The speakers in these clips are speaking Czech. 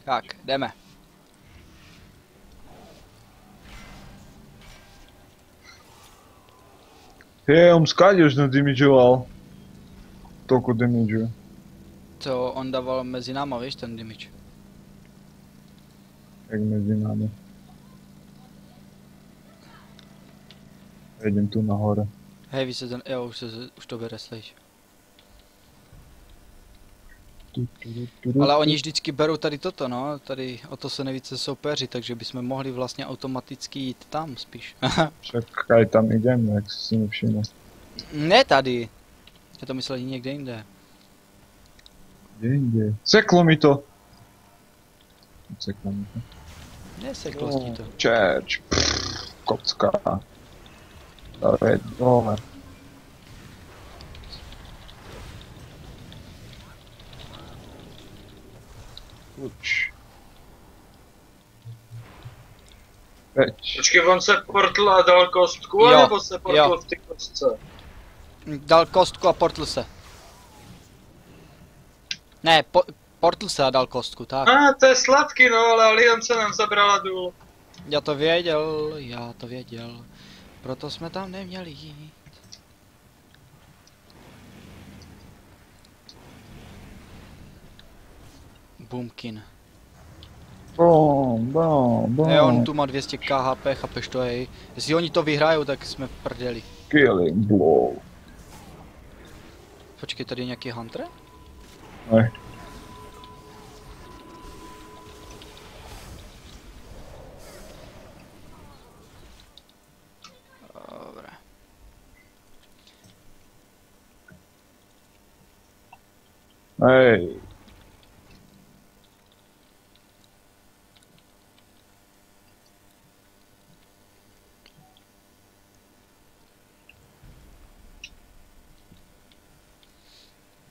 Tak, jdeme. On skáď už nadimižoval. Toľko damage. Co on dával mezi náma, víš, ten damage. Jak mezi námi. Jedem tu nahore. Hej, vy se ten, jo, už to bere, slejš. Ale oni vždycky berou tady toto, no, tady o to se nejvíce soupeři, takže bychom mohli vlastně automaticky jít tam spíš. Však aj tam idem, jak si nevšiml. Ne tady. Já to myslel někde jinde. Kde inde? Seklo mi to! Seklo mi to. Neseklo ti to. Čerč. Kocka. Dole, dole. Uč. Peč. Počkej, on se portl a dal kostku, nebo se portl v té kostce? Dal kostku a portl se. Ne, portl se a dal kostku, tak. To je sladký, no, ale Aliance nám zabrala důl. Já to věděl. Proto jsme tam neměli jít. Boomkin. Bom. On tu má 200 KHP, chápeš to, hej. Jestli oni to vyhrajou, tak jsme v prdeli. Killing blow. Počkej, tady je nějaký hunter? Ne. Dobré. Hej.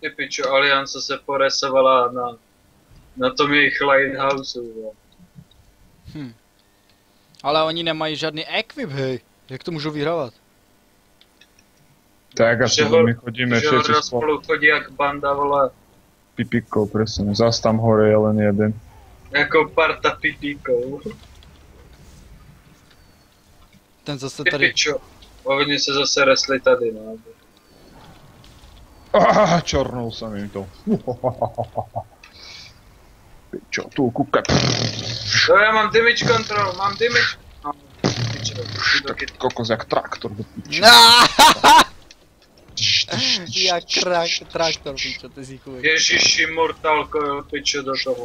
Ty pičo, Aliance se poresovala na tom jejich lighthouse, jo. Ale oni nemají žádný equip, hej. Jak to můžou vyhrávat? Tak asi my chodíme všetci spolu chodí jak banda, vole. Pipíkov, presne. Zas tam hore je len jeden. Jako parta pipíkov. Ten zase Ty tady... pičo, oni se zase resli tady, no. Čornul som im to. Pičo, tu kúkaj. No já mám damage control, mám damage... No, pičo, Kokos jak traktor do piči. Jak traktor, pičo, ty si chuj. Ježiši, mortalko, jo, pičo, do toho.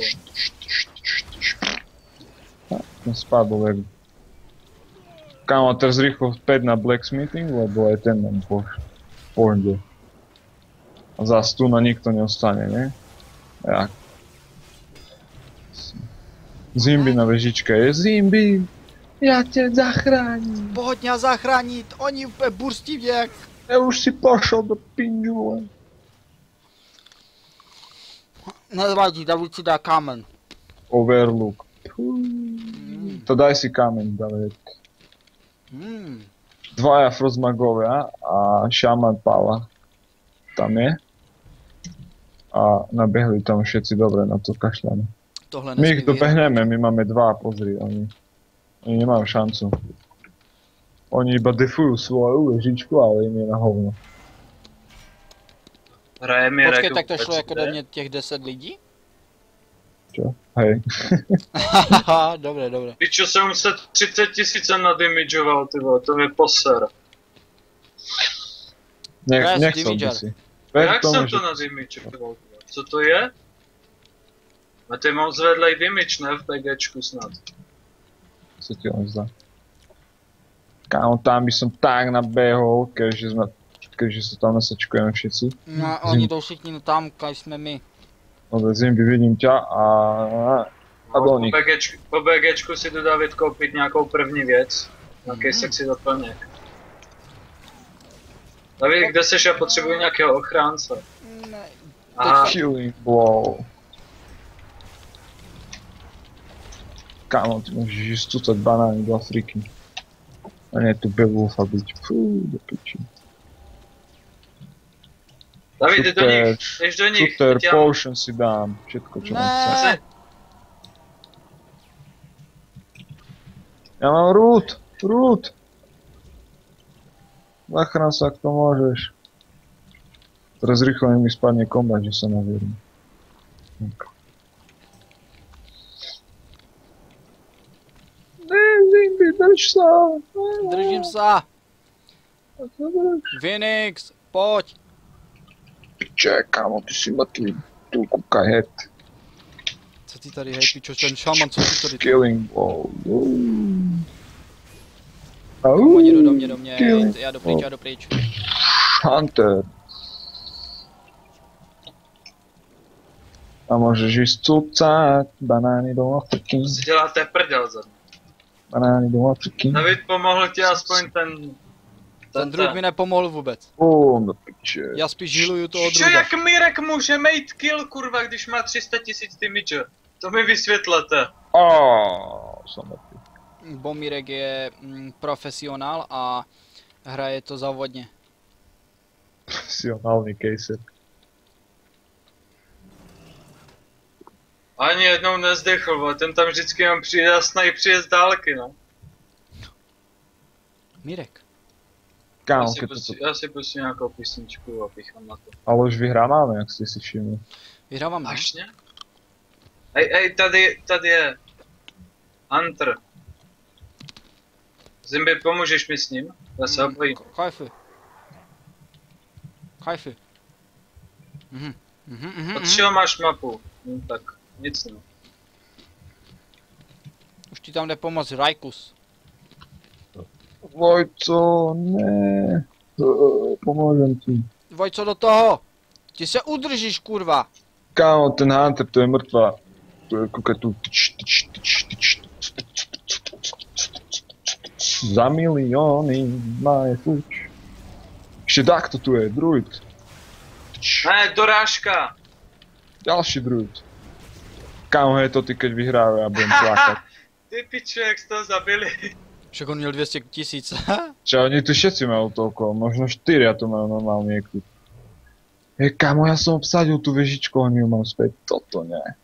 Som spadol jak... Kámo, teraz rýchlo späť na blacksmithing, lebo aj ten nám pôjde. A zás tu na nikto neostane, ne? Jak? Zimby na vežičke je Zimby! Já tě zachráním! Pojď mě zachránit, oni úplně burstí mě jak... Já už si pošel do pinžule. Nevadí, David si dá kámen. Overlook. To daj si kámen, David. Dvaja frostmagovia a šaman Pala. Tam je. A nabehli tam všetci dobre na to kašľane. My ich dobehneme, my máme dva, pozri, oni nemajú šancu. Oni iba defujú svoju vežičku, ale im je na hovno. Počkej, tak to šlo jako do mě těch 10 lidí? Čo? Hej. Haha, dobré. Pičo, jsem se 30 000 nadimigoval, ty vole, to je poser. Nechcel by si. Jak jsem to nadimigoval? Co to je? A ty mám zvedlej damage, ne? V PGčku snad. Co ti on zdá? Kámo, tam by som tak nabehol, keďže sa tam nasačkujeme všetci. No, oni jdou všichni tam, kaj jsme my. Dobre, Zimby, vidím ťa a do nich. Po BGčku si jdu, David, koupit nějakou první věc. Nějaký sexy doplněk. David, kde seš? Já potřebuji nějakého ochránce. Ne. Killing blow. Kámo, ty môžeš stúcať banány do Afriky. A nie tu Beowulfa byť. Fú, do piči. David, jdeš do nich. Shooter, potion si dám. Všetko, čo mám chcel. Ja mám root! Root! Zachrán sa, ak to môžeš. Teraz rýchlo mi spadne kombat, že sa navierim. Zimby, drž sa! Držím sa! Phoenix, poď! Piče, kámo, ty si mrtvý. Tu kúkaj head. Co ty tady, hej, pičo, ten šaman, co ty tady? Killing ball. Oni jdou do mě, já jdu pryč. Hunter. A můžeš jíst cucat, banány do Afriky. Co si děláte prdel za mě? Banány do Afriky. David, pomohl ti aspoň ten... Ten druh mi nepomohl vůbec. Do piče. Já spíš žiluju toho Čo, druha. jak Mirek může mít kill, kurva, když má 300 000 damage? To mi vysvětlete. Jsem mrtvý. Bomírek je profesionál a hraje to závodně. Profesionální caser. Ani jednou nezdechl, vole, ten tam vždycky jenom přijde a přijde z dálky, no. Mirek. Kámo, Já si pustím nějakou písničku a píchám na to. ale už vyhráváme, jak jste si všimli. Vyhráváme. Vážně? Ej, tady je Hunter. Zimby, pomůžeš mi s ním? Já se ho bojím. Kajfy. Od čeho máš mapu? Tak nic no. Už ti tam jde pomoct Rajkus. Vojco, ne. Pomůžem ti. Vojco do toho! Ti se udržíš, kurva! Kámo, ten Hunter, to je mrtvá. To je koukaj tu. Za milióny má je fuč. Ešte takto tu je, druid. Ne, dorážka! Ďalší druid. Kámo, hej to ty, keď vyhrávajú, ja budem plakať. Ty piču, jak jste ho zabili. Však on měl 200 000. Čo, oni tu všetci majú toľko, možno 4 to majú normálne niekto. Kámo, ja som obsadil tú vežičku, oni ju mám späť, toto ne.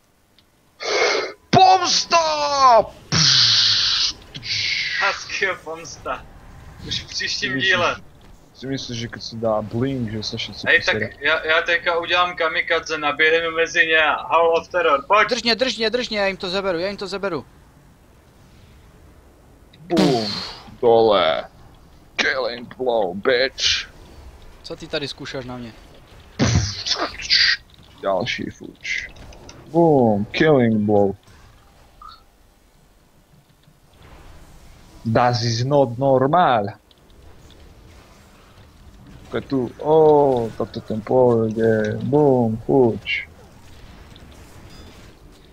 Pomsta! Huskyho pomsta. Už v příštím díle. Si myslíš, že keď si dá blink, že sa všetci Hej, posera? tak já teďka udělám kamikadze, naběhnu mezi ně a Hall of Terror, pojď! Drž mě, já jim to zaberu. Bum, dole. Killing blow, bitch. Co ty tady zkoušáš na mě? Ďalší fuč. Boom, killing blow. Das is not normal. Keď tu, toto ten pôjde, boom, fuč.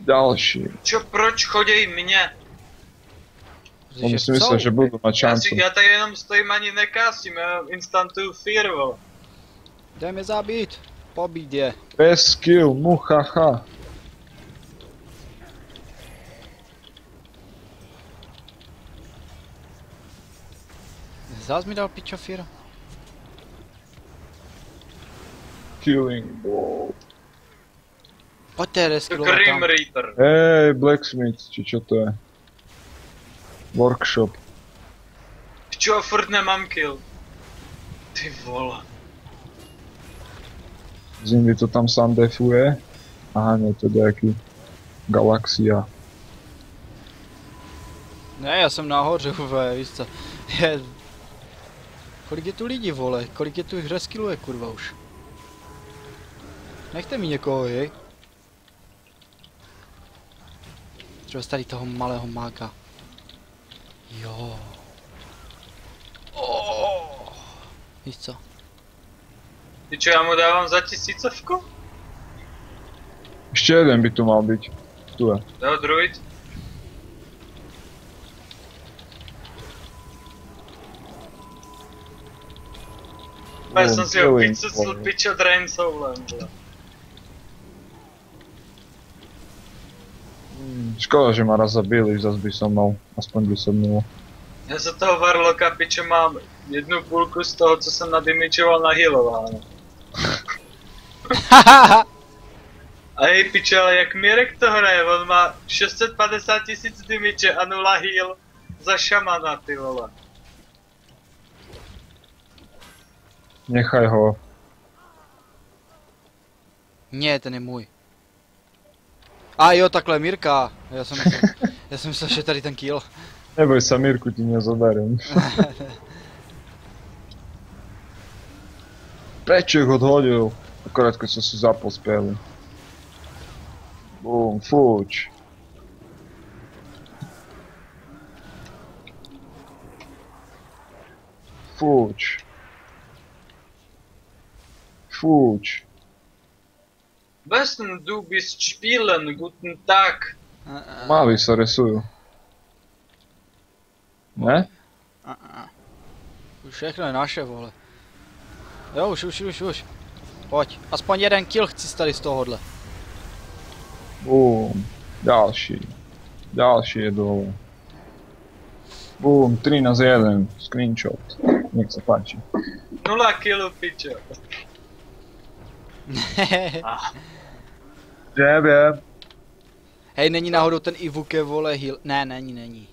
Ďalší. Čo, proč choděj mě? On si myslel, že budú mať šancu. Já tady jenom stojím ani nekásím, já instantuju fear, vole. Jdeme zabít. Pobít je. Bez skill, muchacha. Zás mi dal pičofír. Killing blow. Pojďte reskillovat Grim tam. Reaper. Hej, Blacksmith, či čo to je? Workshop. Čo, furt nemám kill. Ty vole. Zimby to tam sám defuje. Aha, nie, to je nejaký galaxia. Ne, já jsem nahoře, víš co. Kolik je tu lidí, vole? Kolik je tu jich reskilluje, kurva už? Nechte mi někoho, jej. Třeba tady toho malého mága. Jo. Víš co? Ty čo, já mu dávám za 1000? Ešte jeden by tu mal byť. Tu je. Jo, druid. Já jsem si ho picucl pičo drain soulem. Škoda, že ma raz zabili, zas by som mal aspoň 10 milo. Já za toho Warlocka piče mám jednu půlku z toho, co jsem nadimičoval na healováno. A hej piče, ale jak Mirek to hraje, on má 650 000 damage a 0 heal. za šamana, ty vole? Nechaj ho. Ne, ten je můj. A jo, takhle Mirka. Já jsem myslel, že tady ten kill. Neboj sa, Mirku ti nezoberiem. Prečo ich odhodil? Akorát keď som si zapol spelu. Bum, fuč. Fuč. Fuč. Besten, du bist spielen, guten Tag. Mali sa resujú. Ne? Už všechno je naše, vole. Jo, už. Pojď, aspoň jeden kill chci tady z tohohle. Bum. Ďalší. Ďalší je dole. Bum, 13-1. Screenshot. Nech sa páči. 0 killu, pičo. Viem. Hej, není náhodou ten Ivuke, vole, heal. Ne, není.